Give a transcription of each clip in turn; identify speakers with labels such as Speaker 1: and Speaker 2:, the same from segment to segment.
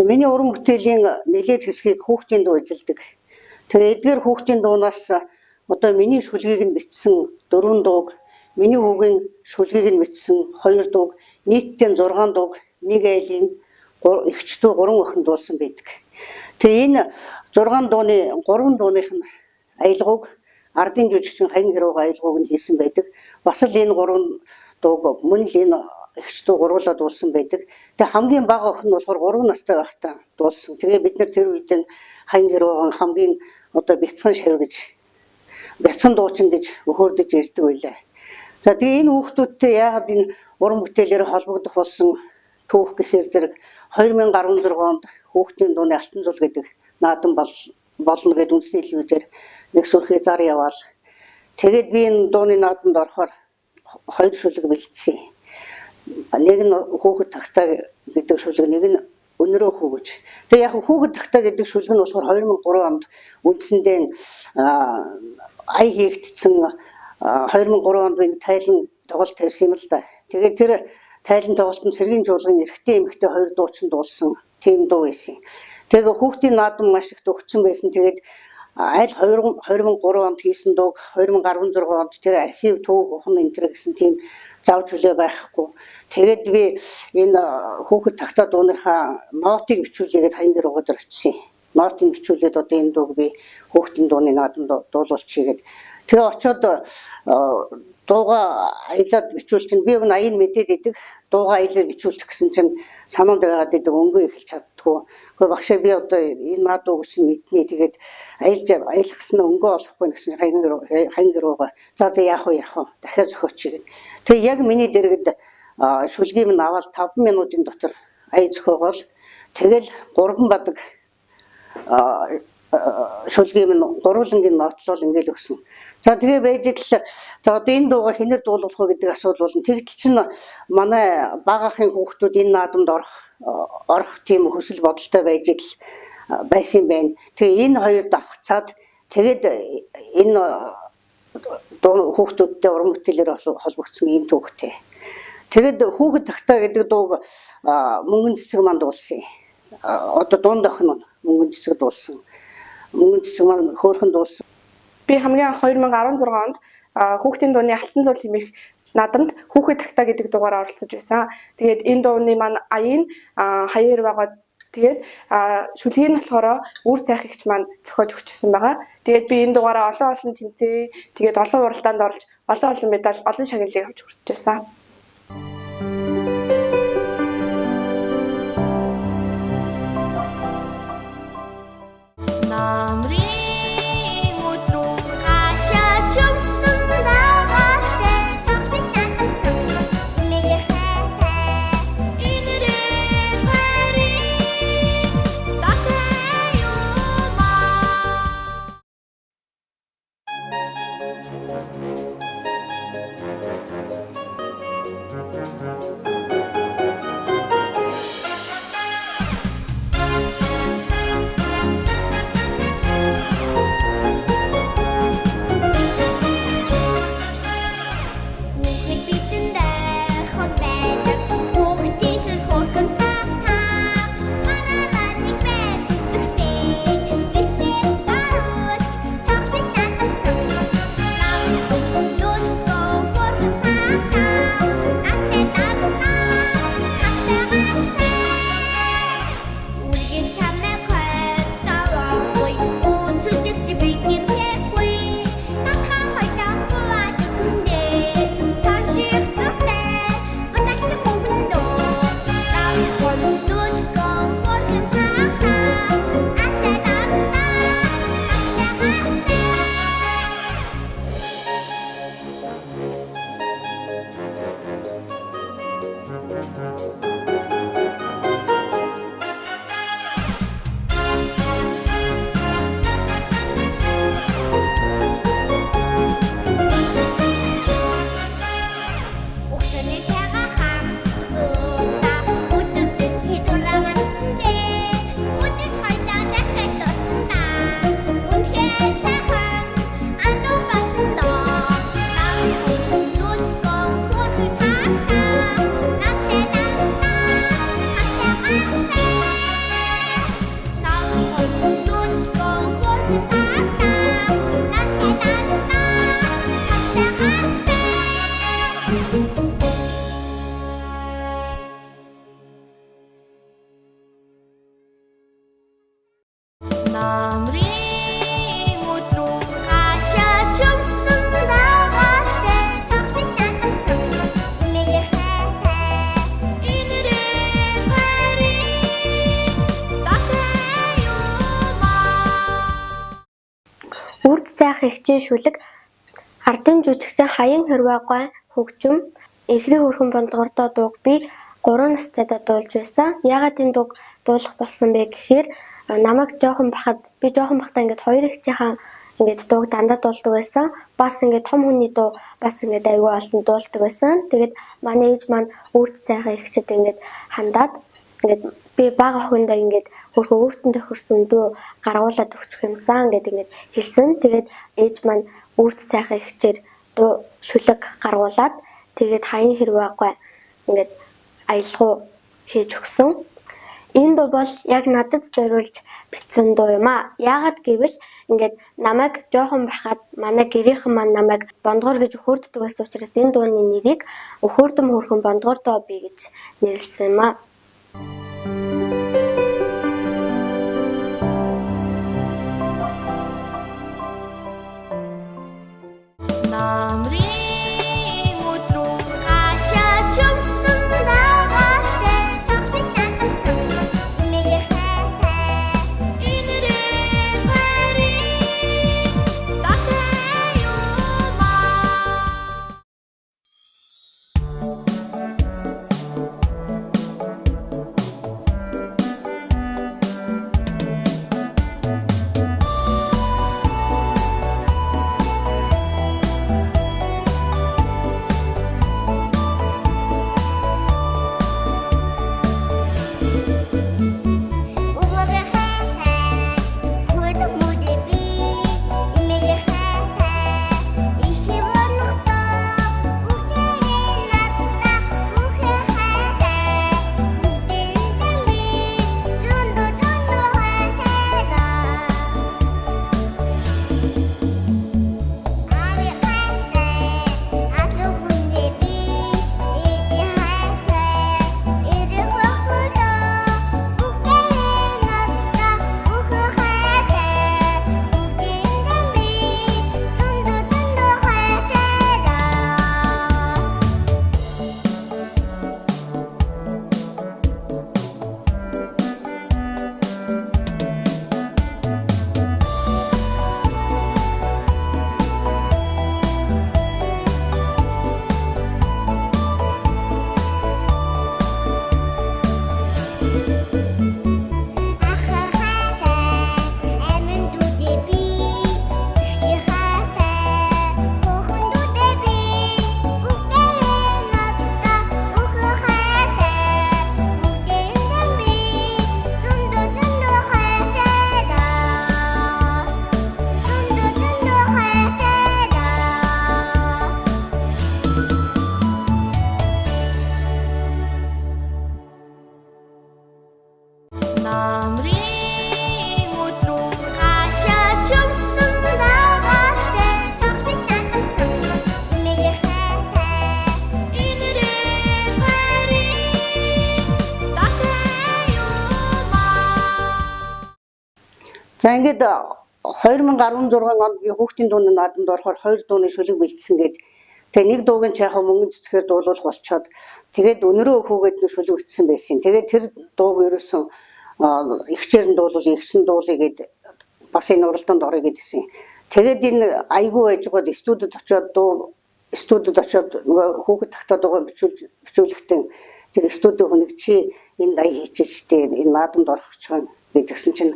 Speaker 1: Миний уран бүтээлийн нэлээд хэсгийг хүүхдийн дуу эзэлдэг. Тэгээ эдгээр хүүхдийн дуунаас одоо миний шүлгийг нь бичсэн 4 дууг, миний хүүгийн шүлгийг нь бичсэн 2 дууг, нийтдээ 6 дууг, нэг айлын эгчдүү 3 охин дуулсан байдаг. Тэгээ энэ 6 дууны 3 дууных нь аялгауг ардын жүжигчин Хаян Хэрвээ аялгауг нь хийсэн байдаг. Бас л энэ 3 дууг мөн л энэ эгчдүү гуруулаа дуулсан байдаг. Тэгээ хамгийн бага охин нь болохоор 3 настай байхдаа дуулсан. Тэгээ бид нар тэр үед нь Хаян Хэрвээ хамгийн одоо бяцхан шав гэж бяцхан дуучин гэж өхөөрдөж ирдэг байлаа. За тэгээ энэ хүүхдүүдтэй яагаад энэ уран бүтээлээр холбогдох болсон түүх гэхээр зэрэг 2016 онд хүүхдийн дууны алтан зул гэдэг наадам болно гэдэг үндэсний телевизээр нэг сүрхий зар яваал. Тэгээд би энэ дууны наадамд орохоор 2 шүлэг бэлдсэн. Нэг нь хүүхэд тагтаа гэдэг шүлэг, нэг нь өнөрөө хүүгэж. Тэгээ яг хүүхэд тагтаа гэдэг шүлэг нь болохоор 2003 онд үндсэндээ ая хийгдсэн 2003 онд би тайлан тоглолт тавьсан юм л да. Тэгээд тэр тайлан тоглолтод Сэргийн жуулгын эрэгтэй эмэгтэй 2 дуучин дуулсан тийм дуу байсан. Тэгээ хүүхдийн наадам маш их төгссөн байсан. Тэгээд аль 2003 онд хийсэн дууг 2016 онд тэр архив түүх ухам энтер гэсэн тийм завж хүлээ байхгүй. Тэгээд би энэ хүүхэд тагтаа дууныхаа нотыг бичүүлээгээд Хаян Хэрвээд очив. Нотыг бичүүлээд одоо энэ дууг би хүүхдийн дууны наадамд дуулуулчихъя гэд. Тэгээ очиод дууга аялаад бичүүл чинь би өгн аян мэдээд идэг. Дууга аялаад бичүүлчих гэсэн чинь санаанд байгаад идэг өнгөө эхэлж чаддгүй. Гэхдээ багшаа би одоо энэ наадууг чинь мэднэ. Тэгээд аялах гэсэн өнгөө олохгүй гэсэн Хаян Хэрвээ за яах вэ дахиад зохиоч гэд. Тэгээ яг миний дэргэд шүлгийг нь аваад 5 минутын дотор ая зохиогоол тэгэл 3 бадаг шүлгийг нь гурвангийн нотлол ингээл өгсөн. За тэгээ байж л за одоо энэ дууга хинээр дуулуулах вэ гэдэг асуудал болно. Тэгтэл чинь манай бага ахын хүүхдүүд энэ наадамд орох тийм хүсэл бодолтой байж л байсан байна. Тэгээ энэ хоёр давхцаад тэгээд энэ дуу хүүхдүүдтэй уран бүтээлээр холбогдсон ийм түүхтэй. Тэгэд хүүхэд тагтаа гэдэг дууг мөнгөн цэцэг манд дуулсан. Одоо дунд охин мөнгөн цэцэг дуулсан. Мөнгөн цэцэг манд хөөрхөн дуулсан.
Speaker 2: Би хамгийн 2016 онд хүүхдийн дууны алтан зул хэмээх наадамд хүүхэд тагтаа гэдэг дуугаар оролцож байсан. Тэгээд энэ дууны маань аян Хаян Хэрвээ тэгээд шүлгийг нь болохоор үр цайхагч маань зохиож өгчсэн байгаа. Тэгээд би энэ дугаараа олон тэмцээн тэгээд олон уралдаанд орж олон медаль, олон шагналыг авч хүртэж байсан.
Speaker 3: Намрын өдрөө хашаач өмсөн даваастай тоглосон мэг хайтай инэрээ харин татай юмаа
Speaker 4: Үрд зайх ихчийн шүлэг ардын жүжигчин Хаян Хэрвээ гой хөгжим эхрэг өрхөн бондгордоо дууг би 3 настайдаа дуулж байсан. Яагаад энэ дууг дуулах болсон бэ гэхээр намайг жоохон бахтаа ингээд хоёр ихчийнхаа ингээд дууг дандаа дуулдаг байсан. Бас ингээд том хүний дуу бас ингээд аюул олон дуулдаг байсан. Тэгээд манай ээж маань үрд зайх ихчэд ингээд хандаад ингээд би бага охиндоо ингээд хөрхөө өөртөө тохирсон дуу гаргуулад өгчих юмсан гэдэг ингээд хэлсэн. Тэгээд ээж маань үрд сайхан ихчээр дуу шүлэг гаргуулад тэгээд Хаян Хэрвээ гой ингээд аялгау хийж өгсөн. Энэ дуу бол яг надад зориулж бичсэн дуу юм аа. Яагаад гэвэл ингээд намайг жоохон байхад манай гэрийнхэн маань намайг бондгор гэж өхөрддөг байсан учраас энэ дууны нэрийг өхөрдөм хөрхөн бондгор доо би гэж нэрлсэн юм аа.
Speaker 3: Намрын өдрөө хашаач өмсөн даваастай тоглосон мэг хайтай инэрээ харин татай юмаа Углагай хайтай хүйдэг мүдээ би мэг хайтай ихи бонгодоо үхтэрээ надтай үхэ хайтай үхтэрээ би зөндөө хайтайдаа ави хайтай атлуу хүндээ би эди хайтай эди хохотоо үхтэрээ надтай үхэ хайтай үхтэрээ би зөндөө хайтайдаа Аха хайтай амин дүүдээ би ихчи хайтай хөхөн дүүдээ би үхтэрээ надтай үхэ хайтай үхтэрээ би зөндөө хайтайдаа зөндөө хайтайдаа Намрын өдрөө хашаач өмсөн даваастай тоглосон мэг хайтай инэрээ харин татай юмаа
Speaker 1: За ингээд 2016 онд би хүүхдийн дууны наадамд орохоор 2 дууны шүлэг бэлдсэн гээд тэгээ нэг дууг нь чайхан мөнгө цэцгээр дуулуулах болчоод тэгээд өнөрөө хүүгээд нэг шүлэг бичсэн байсан. Тэгээд тэр дууг ерөөсөн ихчээр нь дуулуул, ихсэн дуулъя гэд бас энэ уралдаанд орё гэдгийгсэн. Тэгээд энэ айгүй байжгаад студид очиод нөгөө хүүхэд тагтаад байгаа бичүүлэхдээ тэр студид хүнийг чи энэ ая хийчих штэ энэ наадамд орох гэж байгаа гэдгийгсэн чинь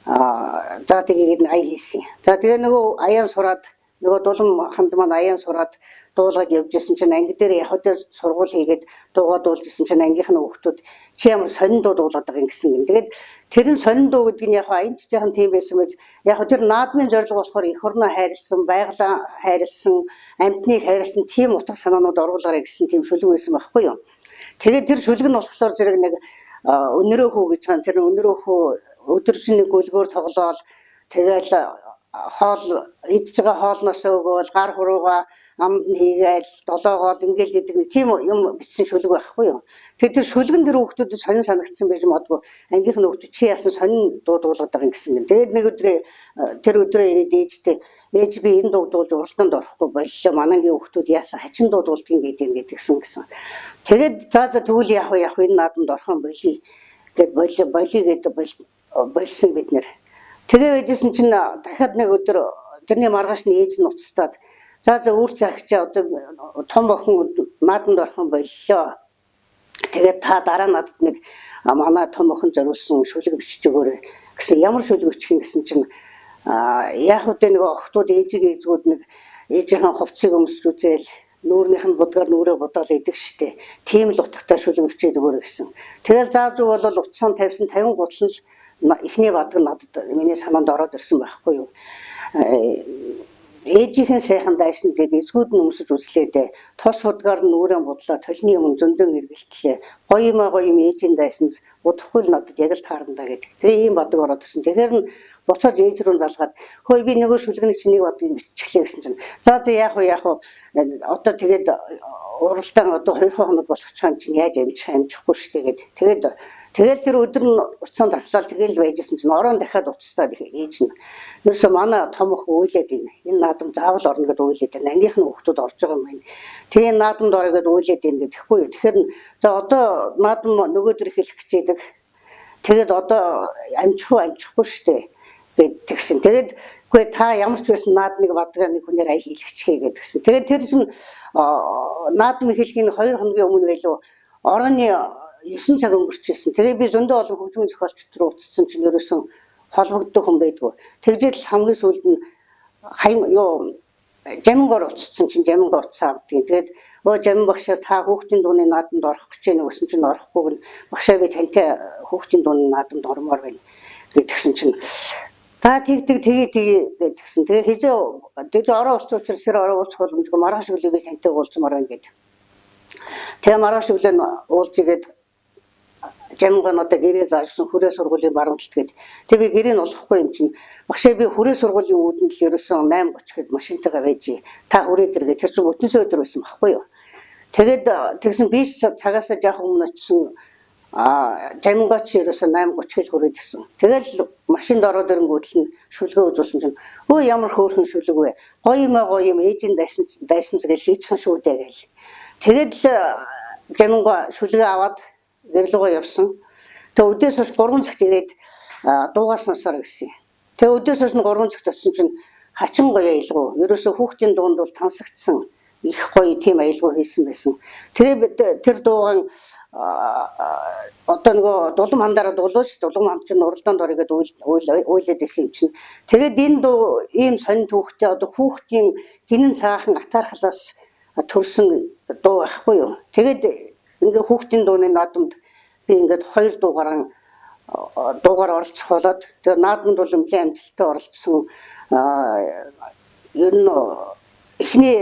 Speaker 1: за тэгээд ая хийсэн. За тэгээ нөгөө аяан сураад нөгөө дулам ханд маань аяан сураад дуулаад явжсэн чинь анги дээр яг хөдөө сургууль хийгээд дуугаа дуулжсэн чинь ангийнх нь хүүхдүүд чи ямар сонин дуу дуулаад байгаа юм гэсэн юм. Тэгээд тэр нь сонин дуу гэдэг нь яг аян жижигхан тийм байсан байж яг тэр наадмын зорилго болохоор эх орноо хайрлсан, байгалаа хайрлсан, амьтныг хайрлсан тийм утга санаанууд оруулаарай гэсэн тийм шүлэг байсан байхгүй юу. Тэгээд тэр шүлэг нь болохоор зэрэг нэг өнөрөө хүү гэж байгаа тэр өнөрөө хүү өдөржин нэг гөлгөөр тоглоол тэгэл хоол идж байгаа хоолноос өгөөл гар хурууга амд нь хийгээл долоогоод ингээл идэг нэг тийм юм бичсэн шүлэг байхгүй юу. Тэгэхээр тэр шүлгэн тэр хүүхдүүдэд сонин санагдсан байж магадгүй ангийнх нь хүүхдүүд чи яасан сонин дуудуулаад байгаа юм гэсэн. Тэгээд нэг өдрөө тэр өдрөө ирээд ээжтэй ээж би энэ дуудуулж уралдаанд орохгүй боллоо. Манайгийн хүүхдүүд яасан хачин дуудуулдгийг гэдгийгсэн гэсэн. Тэгээд за тэгвэл яах вэ энэ наадамд орох юм болий гэд болий гэдэг болсон бид нэр. Тэгээ байжсэн чинь дахиад нэг өдөр тэрний маргааш нь ээж нь уцтаад за үр цаагчаа одоо том охин наадамд орох юм боллоо. Тэгээд та дараа надад нэг манай том охин зориулсан шүлэг бичиж өгөөрэй гэсэн. Ямар шүлэг бичих юм гэсэн чинь яах вэ нэг охтууд ээжүүд нэг ээжийн хувцсыг өмсч үзээл нүүрнийх нь будгаар нүрээ бодоол идэг штэ. Тийм л утгатай шүлэг бичээд өгөөрэй гэсэн. Тэгэл заа зүг бол утсан тавьсан 50 гутлал эхний бадаг надад миний санаанд ороод ирсэн байхгүй юу. Ээжийн сайхан дайсан зэг эзгүүд нь өмсөж үзлээ. Тос будгаар нүрээ бодлоо толны юм зөндөн эргэлтлээ. Гоё юм ээжийн дайсан удахгүй л надад яг л таарна гэдэг. Тэгээ ийм бадаг ороод ирсэн. Тэгэхээр нь буцаад ээж рүү залгаад хөөе би нөгөө шүлгэний чинь нэг бадгийг бичихлээ гэсэн чинь за яах вэ одоо тэгээд уралдаан одоо 2 хоног болох чинь яаж амжихгүй штэ гэд тэгээд тэр өдөр нь уцаан таслал тэгэл байжсэн чинь орон дахиад уцстаад ээж нь ерөөсө манай том өх үйлээд энэ наадам заавал орно гэдээ үйлээд байна. Ангийнх нь хүүхдүүд орж байгаа юм байна. Тэгээ наадамд орё гэдээ үйлээд байна гэхгүй юу. Тэгэхээр за одоо наадам нөгөөдөр эхлэх гэжээдэг. Тэгээд одоо амжихгүй штэ гэдгсэн. Тэгээд үгүй та ямар ч байсан наадмыг бадгаа нэг хүнээр ая хийлгэчихээ гэдгсэн. Тэгээд тэр чинь наадам эхлэхийн 2 хоногийн өмнө байлуу орны 9 цаг өнгөрчихсэн. Тэгээд би зөндөө олон хөгжмийн зохиолчд рүү уцсан чинь ерөөсөн холбогддог хүн байдгүй. Тэгжэл хамгийн сүүлд нь Жамингоор уцсан чинь Жамингоо уцсан авдгийг. Тэгээд Жамин багшаа та хүүхдийн дууны наадамд орох гэж байна гэсэн чинь орохгүй багшаа би тантай хүүхдийн дууны наадамд ормоор байна гэдгсэн чинь та тэгдэг гэдгсэн. Тэгээ хизээ ороо уулзах учраас тэр ороо уулзах боломжгүй маргааш өглөө би тантай уулзмаар байна гэд. Тэгээ маргааш өглөө уулзгээд Жамингоо надад гэрээ заажсан хүрээ сургуулийн баруунталт гээд тэг би гэрээг нь олохгүй юм чинь багшаа би хүрээ сургуулийн үүдэн л ерөөсөн 8:30 гээд машинтайгаа байж та хүрээ дэргээ тэр чинь өтнөөсөө өдөр байсан байхгүй юу. Тэгээд тэгсэн би цагаас жаах өмнө очсон Жамингоо ч ерөөсөн 8:30 гээд хүрээд ирсэн. Тэгэл машинд ороод ирэнгүүт нь шүлгээ үзүүлсэн чинь өө ямар хөөрхөн шүлэг вэ? Гоё юм ээжийн дайсан зэрэг шийдхэн шүү дээ гэл. Тэгээд л Жамингоо шүлгээ аваад гэрлүүгээ явсан. Тэгээ өдөөс хойш 3 цагт ирээд дуугаснасаар гисэн. Тэгээ өдөөс хойш 3 цагт очсон чинь хачин гоё аялгүй. Ерөөсө хүүхдийн дуунд бол тансагдсан их гоё тийм аялгүй хийсэн байсан. Тэгээ тэр дуугаан одоо нөгөө дулам хандараа дуулууш дулам ханд чинь уралдаанд орё гэдэг үйлээд исэн юм чинь. Тэгээд энэ дуу ийм сонин түүхтэй одоо хүүхдийн гинэн цаахан атаархлаас төрсөн дуу байхгүй юу. Тэгээд ингээ хүүхдийн дууны наадамд би ингээд 2 дуугаар оролцох болоод тэгээ наадамд бол нэлээд амжилттай оролцсон. Ер нь эхний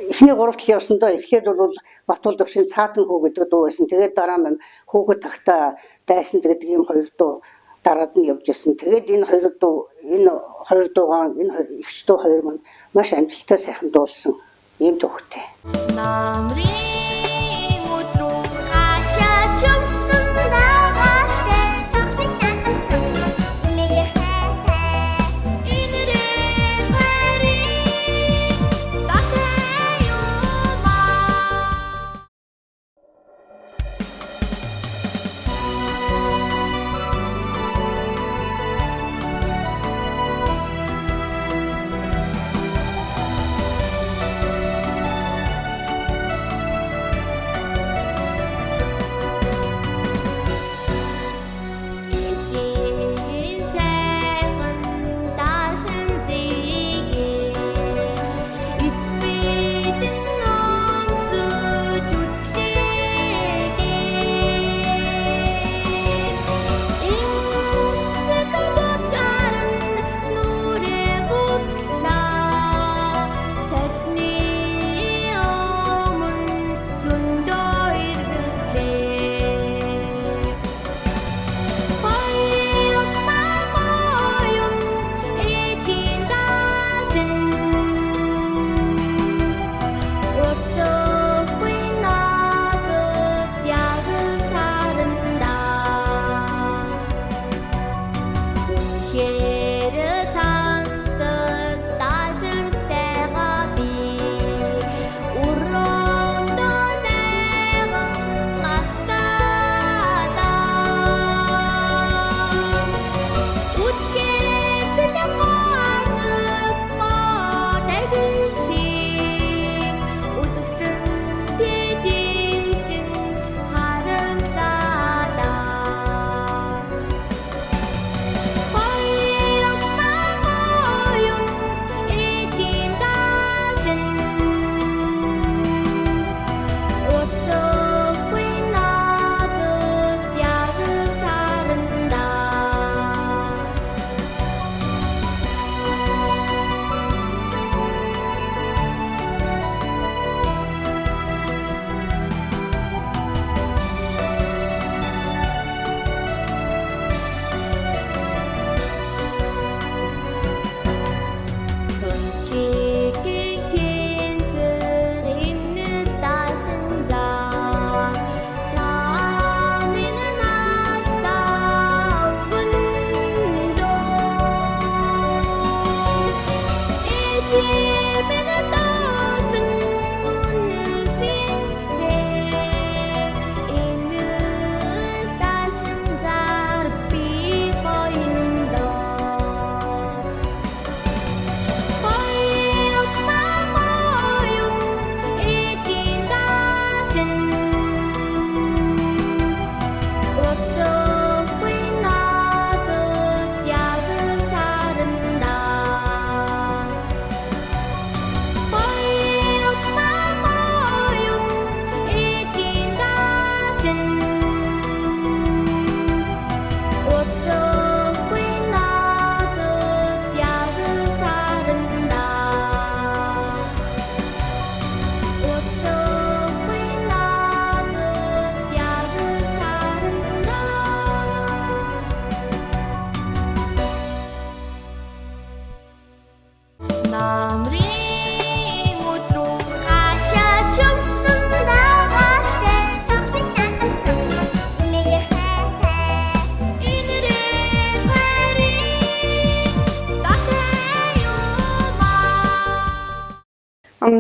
Speaker 1: 3 тал явсандаа эхлээд бол Батуул Дөгшин цаатан хүү гэдэг дуу байсан. Тэгээд дараа нь хүүхэд тахта дайсан гэдэг ийм 2 дуу дараад нь явж ирсэн. Тэгээд энэ 2 дуугаа энэ ихч дуу 2 маань маш амжилттай сайхан дуулсан ийм түүхтэй.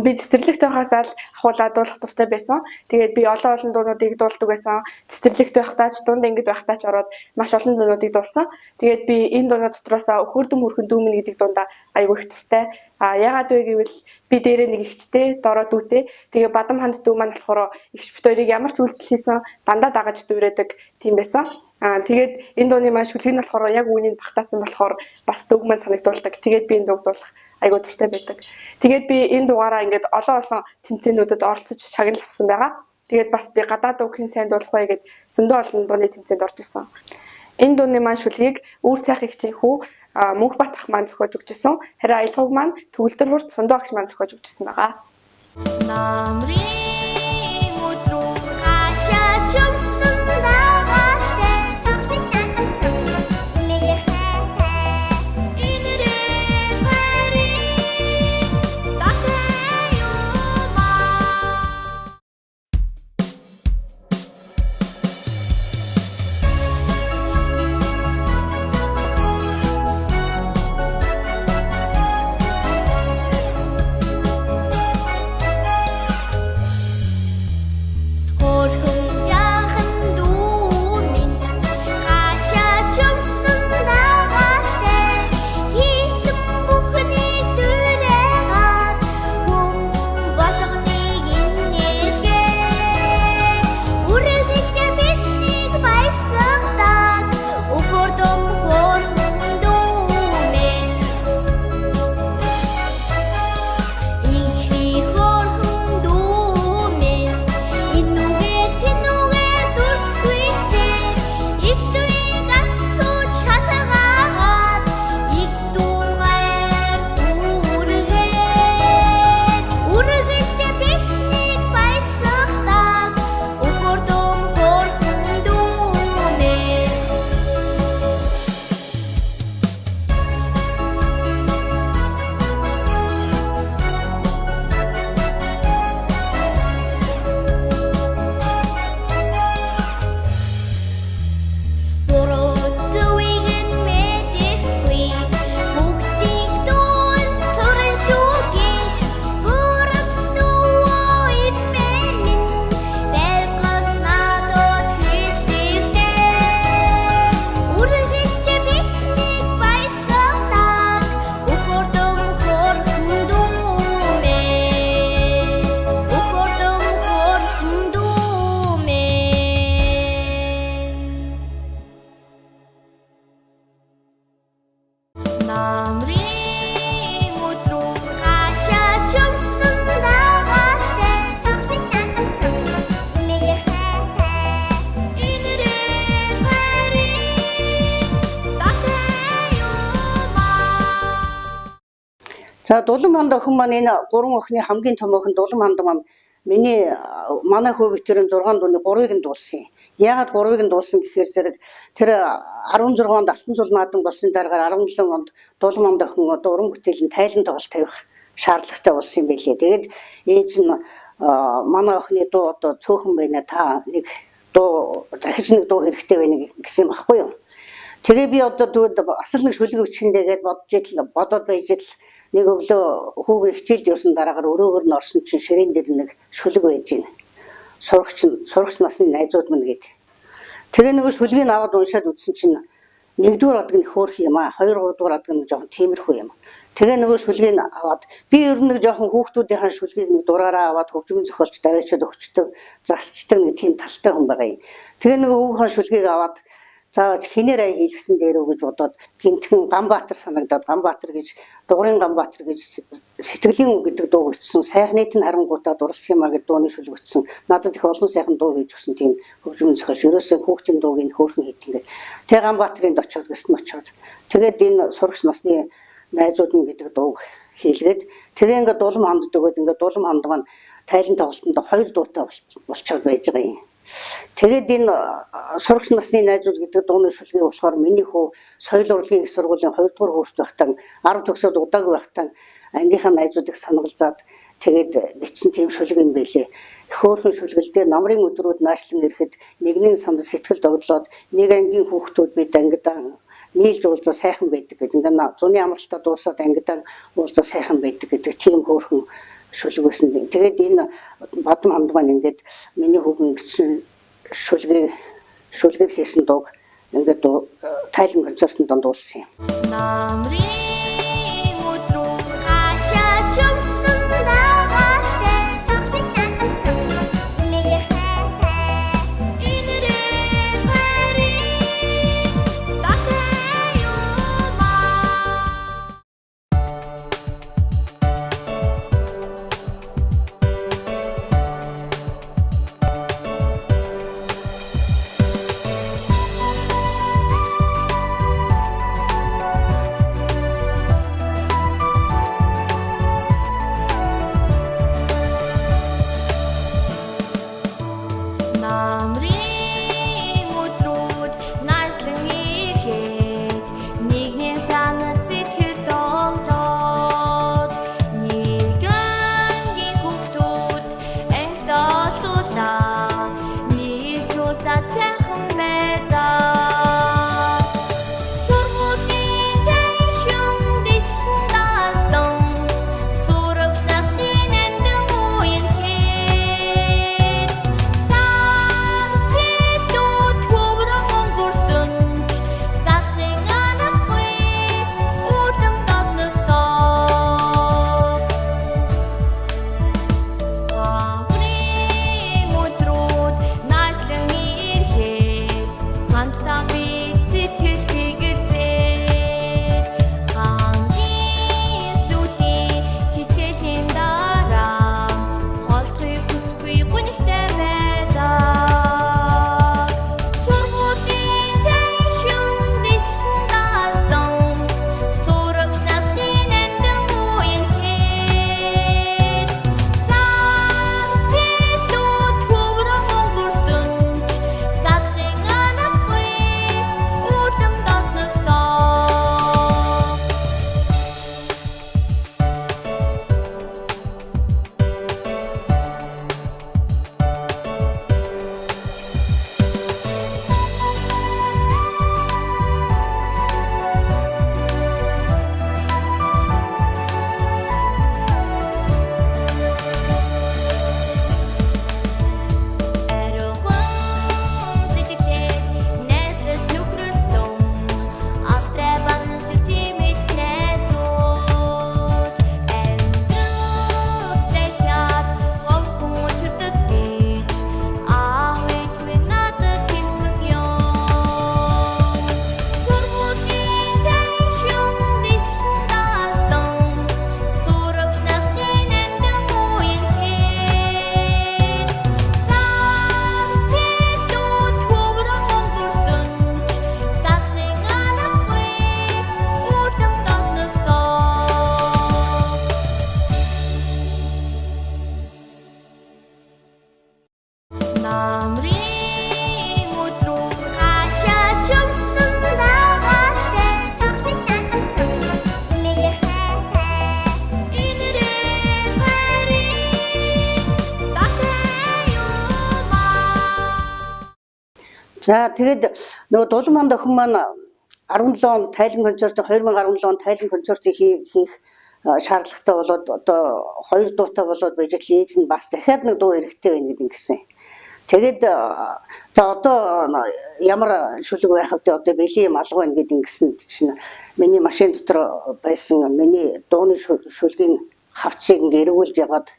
Speaker 2: би цэцэрлэгт байхаас л ахуулаад дуулах дуртай байсан. Тэгээд би олон дуунуудыг дуулдаг байсан. Цэцэрлэгт байхдаа ч дунд ангид байхдаа ч ороод маш олон дуунуудыг дуулсан. Тэгээд би энэ дуунууд дотроос өхөрдөн мөрхөн дүүмэн гэдэг дундаа аягүй их дуртай. Яагаад вэ гэвэл би дээрээ нэг ихчтэй, дороо дүүтэй. Тэгээ бадам ханд дүү маань болохоор ихч бит хоёрыг ямар ч үйлдэл хийсэн дандаа дагаж дүүрээдэг тийм байсан. Тэгээд энэ дууны маань шүлгийг нь болохоор яг үүнийг багтаасан болохоор бас дүүг маань санагдуулдаг. Тэгээд би энэ дууг дуулах айгуу дуртай байдаг. Тэгээд би энэ дугаараа ингээд олон тэмцээнүүдэд оролцож шагнал авсан байгаа. Тэгээд бас би гадаад дуугийн сайн дуулах бай гэд зөндөө олон дууны тэмцээнд орж исэн. Энэ дууны маань шүлгийг Үүр цайх ихчийн хүү Мөнхбат ах маань зохиож өгч исэн. Харин аялгауг маань Төгөлдөр хурц Сундаа агш маань зохиож өгч исэн байгаа.
Speaker 3: Намрын өдрөө хашаа чумсан дагастай тахласан мэгэрхай инэрээ хари татаюма
Speaker 1: За Дулам ханд охин маань энэ 3 охины хамгийн том охин Дулам ханд маань манай хүү битэрэн 6 дууны 3-ыг нь дуулсан юм. Яагаад 3-ыг нь дуулсан гэхээр зэрэг тэр 16 онд Алтан цул наадам болсон дараагаар 17 онд Дулам ханд охин одоо уран бүтээлийн тайлан тоглолт тавих шаардлагатай болсон юм байлээ. Тэгээд ээж нь манай охины дуу одоо цөөхөн байна, та нэг дуу дахиж нэг дуу хэрэгтэй байна гэсэн баггүй юу. Тэгээ би одоо тэгвэл асал нэг шүлэг өчгөндээ гээд бодоод байж л нэг өглөө хүүгээ хичээлд явсан дараагаар өрөөгөр нь орсон чинь ширээн дээр нэг шүлэг байж гин. Сурагч насны найзууд мань гээд. Тэгээ нэг шүлгийг аваад уншаад үзсэн чинь нэгдүгээр адаг нь хөөх юм аа, 2 3 дугаар адаг нь жоохон тиймэрхүү юм. Тэгээ нөгөө шүлгийг аваад би ер нь нэг жоохон хүүхдүүдийн шүлгийг нэг дураараа аваад хөгжмөн зохиолч даваачаад өгчдөг, засчдаг нэг тийм талтай хүн байгаа юм. Тэгээ нөгөө хүүхэн шүлгийг аваад за хинээр ай хийлгсэн дээр үү гэж бодоод гинтхэн Ганбаатар санагдаад Ганбаатар гэж дугрын Ганбаатар гэж сэтгэлийн үг гэдэг дуу бичсэн. Сайхныг нь харангуутаа дурлсан юм а гэдэг дууны шүлэг бичсэн. Надад их олон сайхан дуу хийж өгсөн тийм хөгжмөн зохиолч. Ерөөсөө хүүхдийн дуугийн хөөрхөн хийт ингээд. Тэгээ Ганбаатарын очоод гэртэн очоод тэгээд энэ сурагч насны найзууд нь гэдэг дууг хийлгээд тэгээ ингээд дулам хандд өгөөд ингээд дулам ханд маань тайлан тоглолтод 2 дуутай болчиход байж байгаа юм. Тэгээд энэ сурагч насны найзууд гэдэг дууны шүлгийг болохоор миний хүү соёл урлагийн их сургуулийн 2 дугаар курст байхдаа 10 төгсөөд удааг байхдаа ангийнхаа найзуудыг санагалзаад тэгээд бичсэн тийм шүлэг юм байлээ. Хөөрхөн шүлгэлдээ намрын өдрүүд наашлан ирэхэд нэгний санд сэтгэл доглоод нэг ангийн хүүхдүүд бид ангидаа нийлж уулзаа сайхан байдаг гэдэг. Ингээд зуны амралтаа дуусаад ангидаа уулзаа сайхан байдаг гэдэг тийм хөөрхөн шүлгээс нь. Тэгээд энэ бадам ханд маань ингээд миний хүүхэн бичсэн шүлгээр хийсэн дууг ингээд тайлан концертын донд дуулсан юм.
Speaker 3: Намрын өдрөө хашаа чумсан даваастай тоглосон гэсэн миний хайтай инэрээ харин татаа юмаа. Намрын өдрүүд наашлан ирэхэд нэгний санаа зэтгэл тоглоод нэгэнгийн хүүхдүүд ангид олуулаа нийлж уулзаад сайхан байдаа. Сургуулийн танхимд ичлэн даасан сурагч насны нандин үерхэд сартилүүд хөврөн өнгөрсөн ч сахлын анахгүй үлэм дотностоо. Хаврын өдрүүд наашлан ирэхэд хамтдаа бид сэтгэл гэгэрзээд хамгийн сүүлийн хичээлийн дараа холдохыг хүсгүй гүнигтэй байдаг. Сургуулийн танхимд ичлэн даасан сурагч насны нандин үерхэд сартилүүд хөврөн өнгөрсөн ч сахлын анахгүй үлэм дотностоо. Ариухан сэтгэлээр найзлаж нөхрөлсөн автрай багнах шиг тиймээс найзууд амьдрал дахиад ховхон учирдаг гэж аав ээж минь надад хэлсэн юм. Сургуулийн танхимд ичлэн даасан сурагч насны нандин үерхэд сартилүүд хөврөн өнгөрсөн ч сахлын анахгүй үлэм дотностоо. Намрын өдрөө хашаа чумсан даваастай тоглосон гэсэн миний хайтай инэрээ харин татаа юмаа.
Speaker 1: За тэгээд нөгөө Дулманд охин маань 17 он тайлан концерт 2017 он тайлан концертыг хийх шаардлагатай болоод одоо 2 дуутай болоод байж л ээж нь бас дахиад нэг дуу хэрэгтэй байна гэдэг ингэсэн. Тэгээд за одоо ямар шүлэг байх вэ? Одоо бэлий юм алга байна гэдэг ингэсэн чинь миний машин дотор байсан миний дууны шүлгийн хавцыг ингээ эргүүлж яваад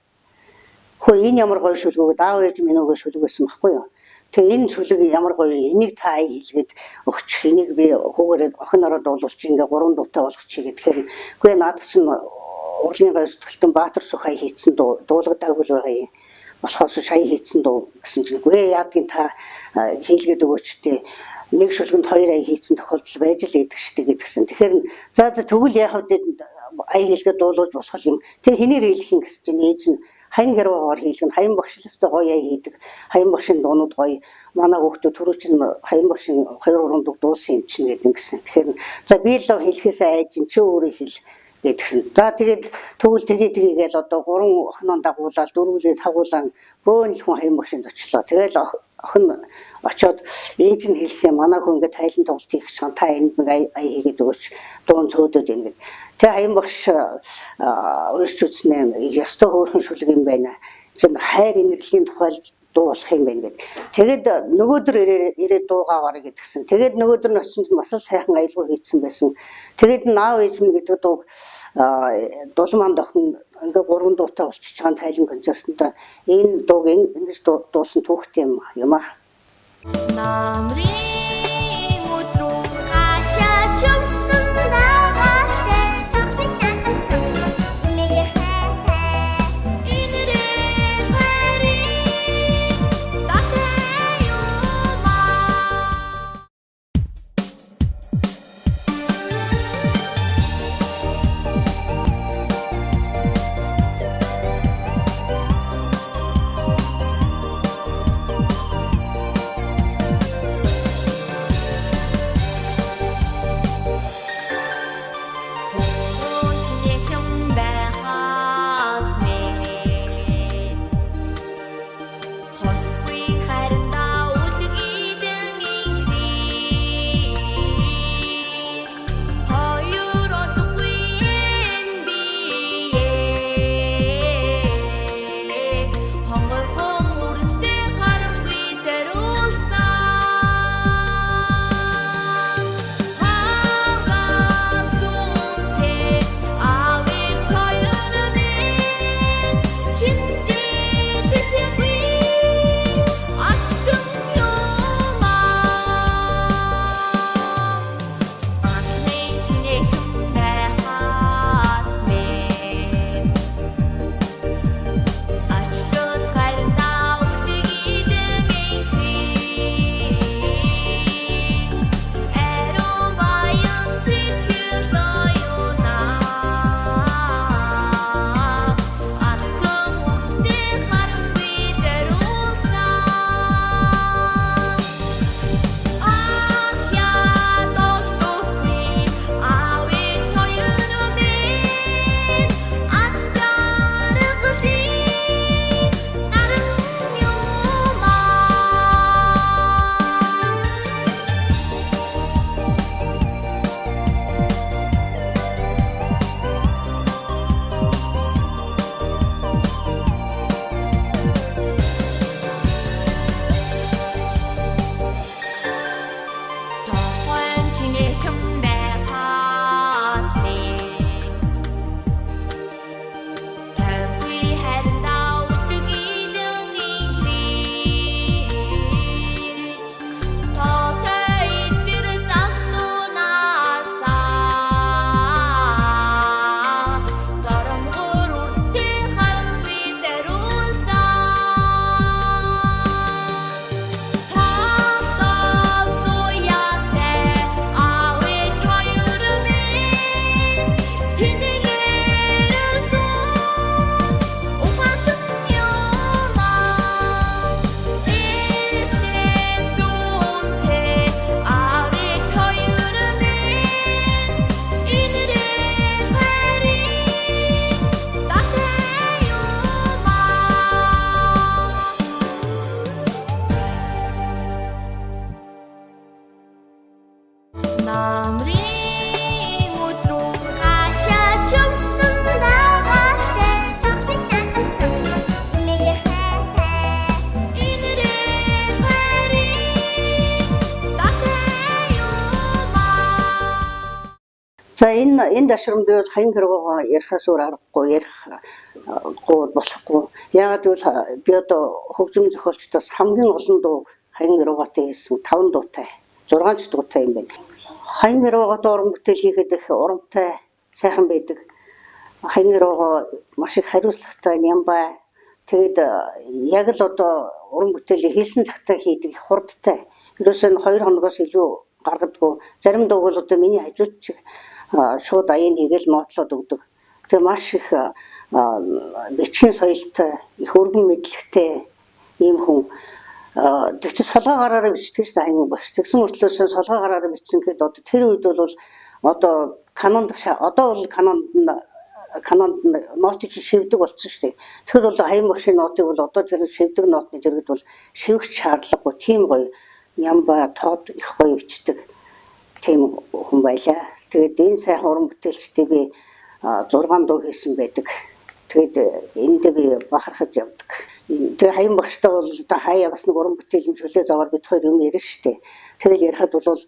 Speaker 1: хөө энэ ямар гоё шүлэг вэ? Аав ээж минь өгөө шүлэг байсан байхгүй юу? Тэгээ энэ шүлэг ямар гоё энийг та хэлгээд өгчих, энийг би хүүгээрээ охинороо дуулуулчих, ингээ 3 дуутай болгочих гэхээр үгүй наад чинь урлагийн гай сэтгэлтэн Баатар Сухай хийцэн дуулагдаагүй л байгаа юм. Болохоос шая хийцэн дуу гэсэн чинь үгүй яадгийн та хийлгээд өгөөч тээ. Нэг шүлгэнд 2 ая хийцэн тохиолдол байж л идэг штэ гэдгсэн. Тэгэхээр за тэгвэл яах вэ? Ая хийлгээд дуулуулж болох юм. Тэгээ хинээр хийх юм гэсэн чинь ээж нь хаян хэрвээр хийлгэн хаян багшластай гоё ая хийдэг. Хаян багшийн дуунууд гоё. Манай хүүхдүүд түрүү чинь хаян багшийн 2-3 дуу дуулсан юм чинь гэдэг гэсэн. Тэгэхээр за би л хэлэхээс айж чи өөрөө хэл гэдгсэн. За тэгээд тэгвэл тэгээгээл одоо 3 охиноо дагуулаад дөрвөлээ тагуулан бөөнл хүн хаян багшинд очлоо. Тэгэл охин очоод ээж нь хэлсэн манай хүн ингээд тайлан тоглолт хийх чинь та энд нэг ая хийгээд өгөөч дуун цөөдөд ингээд. Тэгээ хаян багш уншиж үзнэ ёстой хөөрхөн шүлэг юм байна. Чин хайр инэрлийн тухай дуу болох юм байна гэдэг. Тэгээд нөгөөдөр ирээд дуугаа гараа гэдгсэн. Тэгээд нөгөөдөр нь очинд бас л сайхан аялал хийсэн байсан. Тэгээд наав ээж минь гэдэг дуу дулман дохин ингээ 3 дуутай болчихж байгаа тайлан концертод энэ дууг ингэж дуусан түүхтэй юм аа.
Speaker 3: Намрын өдрөө хашаач өмсөн дагаас тэвхий сатсан мэлэхтэй инэрээ харин татай юмаа. Намрын өдрөө хашаач өмсөн дагаас тэвхий сатсан мэлэхтэй инэрээ харин татай юмаа.
Speaker 1: За энэ дашрамд бол хаян хэрэггоо ярихаас өөр аргагүй ярихгүй болохгүй. Яагаад гэвэл би одоо хөгжим зохиолчдоос хамгийн олон дуу хаян хэрэггоотой хийсэн 5 дуутай 6 дуутай юм байна. Хаян хэрэггоотой уран бүтээл хийхэд их урамтай сайхан байдаг. Хаян хэрэггоо маш их хариуцлагатай юм бай. Тэгэд яг л одоо уран бүтээлийг хийсэн цагтаа хийдэг их хурдтай. Ерөөсөө 2 хоногоос илүү гаргадгүй. Зарим дуу бол одоо миний хажууд чиг шууд аян хийгээл нотлоод өгдөг. Тэгээ маш их бичгийн соёлтой, их өргөн мэдлэгтэй ийм хүн. Тэгтээ солгоо гараараа бичдэг шүү дээ хаян багш. Тэгсэн мөртлөөс солгоо гараараа бичсэн гэхэд одоо тэр үед бол одоо канонд одоо бол канонд нотыг шивдэг болсон шүү дээ. Тэгэхээр бол хаян багшийн нотыг бол одоо тэр шивдэг нотны дэргэд бол шивэх шаардлагагүй. Тийм гоё нямба тод их гоё бичдэг. Тийм хүн байлаа. Тэгээд энэ сайхан уран бүтээлчдийг би 6 дуу хийсэн байдаг. Тэгээд эндээ би бахархаж явдаг. Тэгээ хаян багштай бол одоо хаяа бас нэг уран бүтээл хэмжүүлээ завар бид хоёр юм ярина штэ. Тэгээд ярихад бол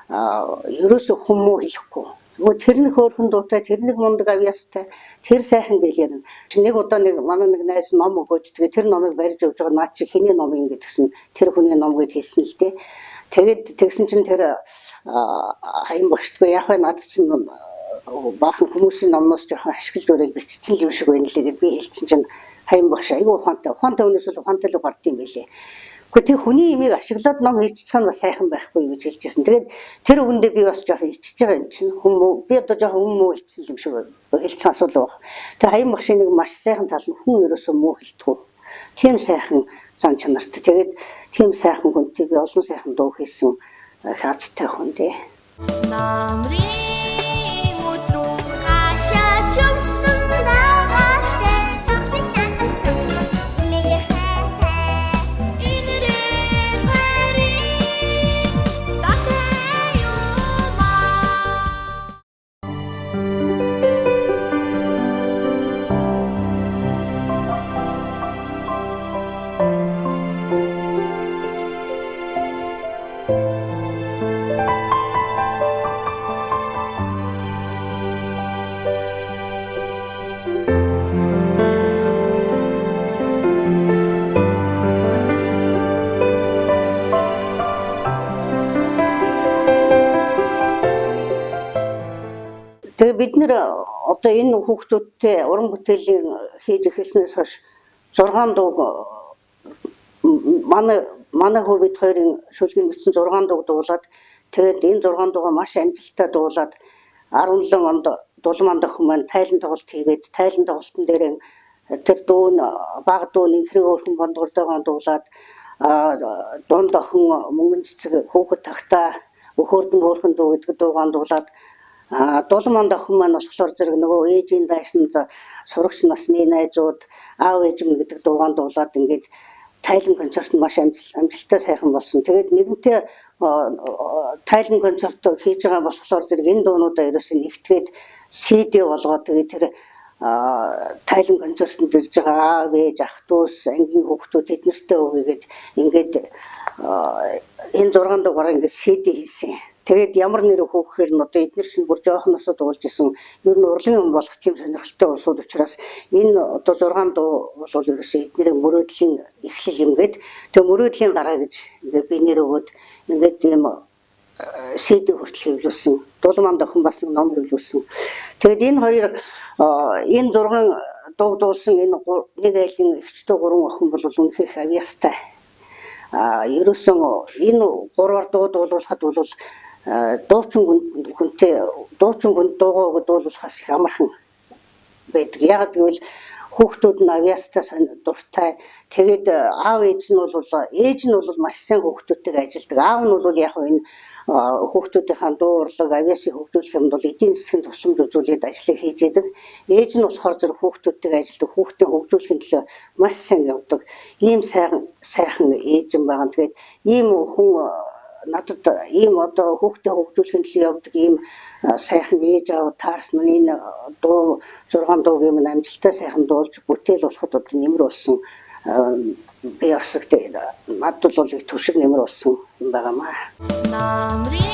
Speaker 1: ерөөсөө хүмүү хэлэхгүй. Нөгөө тэрний хөөрхөн дуутай, тэрний мундаг авьяастай, тэр сайхан гэл ярина. Нэг удаа нэг манай нэг найз ном өгөөд тэгээ тэр номыг барьж өгж байгаа наад чи хэний ном юм гэдгсэн тэр хүний ном гэж хэлсэн л дээ. Тэгээд тэгсэн чинь тэр хаян багшдгүй яг хаа наад чинь баахан хүмүүсийн номноос жоохон ашиглаж өрөөл бичсэн юм шиг байна лээ гэж би хэлсэн чинь хаян багш айгүй ухаантай өнөөс бол ухаантай л гардыг юм байлээ. Гэхдээ хүний имийг ашиглаад ном хийчих нь бас сайхан байхгүй гэж хэлжсэн. Тэгээд тэр үгэндээ би бас жоохон ичж байгаа юм чинь хүмүүс би одоо жоохон хүмүүс хэлсэн юм шиг хэлсэн асуудал баг. Тэгээд хаян багшийн нэг маш сайхан тал нь хүн ерөөсөө муу хэлдэг. Тийм сайхан зан чанартай. Тэгээд тийм сайхан хүнтэй би олон сайхан дуу хийсэн хаацтай хүн дээ.
Speaker 3: Намрын өдрөө хашаач өмсөн дагастай тоглосон гэсэн мэг хайтай инэрээ харин татай юмаа.
Speaker 1: Тэгээ бид нэр одоо энэ хүүхдүүдтэй уран бүтээлийн хийж эхэлснээс хойш 6 дуу манай хүү бид хоёрын шүлгийн бичсэн 6 дуу дуулаад тэгээд энэ 6 дуугаа маш амжилттай дуулаад 17 онд Дулман охин маань тайлан тоглолт хийгээд тайлан тоглолтын дээр тэр дуу нь баг дуу нь ихрэг өөрхөн бондгордойгоо дуулаад дунд охин мөнгөн цэцэг хүүхэд тагтаа өхөөрдөн өөрхөн дуу гэдэг дуугаан дуулаад Дулман охин маань болохоор зэрэг нөгөө ээжийн дайсан сурагч насны найзууд аав ээж минь гэдэг дуугаан дуулаад ингээд тайлан концерт маш амжилттай сайхан болсон. Тэгээд нэгэнтээ тайлан концерт хийж байгаа болохоор зэрэг энэ дуунуудаа ерөөсөө нэгтгээд CD болгоод тэгээд тэр тайлан концертанд ирж байгаа аав ээж ах дүүс ангийн хүүхдүүд эднэртэй өгөөгээд ингээд энэ 6 дугаараа ингээд CD хийсэн. Тэгээд ямар нэр хөөхөр нь одоо эдгээр чинь бүр жоохноосоо дуулж исэн ер нь урлагийн хүн болох тийм сонирхолтой улсууд учраас энэ одоо 6 дуу бол ерөөсөө эднэрийн мөрөөдлийн эхлэл юм гээд тэг мөрөөдлийн гараа гэж ингээд би нэр өгөөд ингээд тийм CD хүртэл хэвлүүлсэн. Дулман охин бас ном хэвлүүлсэн. Тэгээд энэ хоёр энэ 6 дуу дуулсан энэ нэг айлын эгчтэй 3 охин бол үнэхээр авьяастай. Ерөөсөн энэ 3 дуу дуулахад бол дуучин хүнтэй дуучин хүн дуугаа дуулахаас их амархан байдаг. Яг гэвэл хүүхдүүд нь авьяастай дуртай. Тэгээд аав ээж нь бол маш сайн хүүхдүүдтэй ажилладаг. Аав нь бол яг энэ хүүхдүүдийн дуу урлаг авьяасыг хөгжүүлэх юмд бол эдийн засгийн тусламж үзүүлээд ажлыг хийж идэг. Ээж нь болохоор зэрэг хүүхдүүдтэй ажилладаг, хүүхдийн хөгжүүлэхийн төлөө маш сайн явдаг. Ийм сайхан ээж юм байгаа. Тэгээд ийм хүн надад ийм одоо хүүхдээ хөгжүүлэхийн төлөө явдаг ийм сайхан ээж аав таарсан энэ дуу 6 дуугийн минь амжилттай сайхан дуулж бүтээл болоход одоо нэмэр болсон. Би бас надад бол их түвшиг нэмэр болсон юм байгаамаа.
Speaker 3: Намрын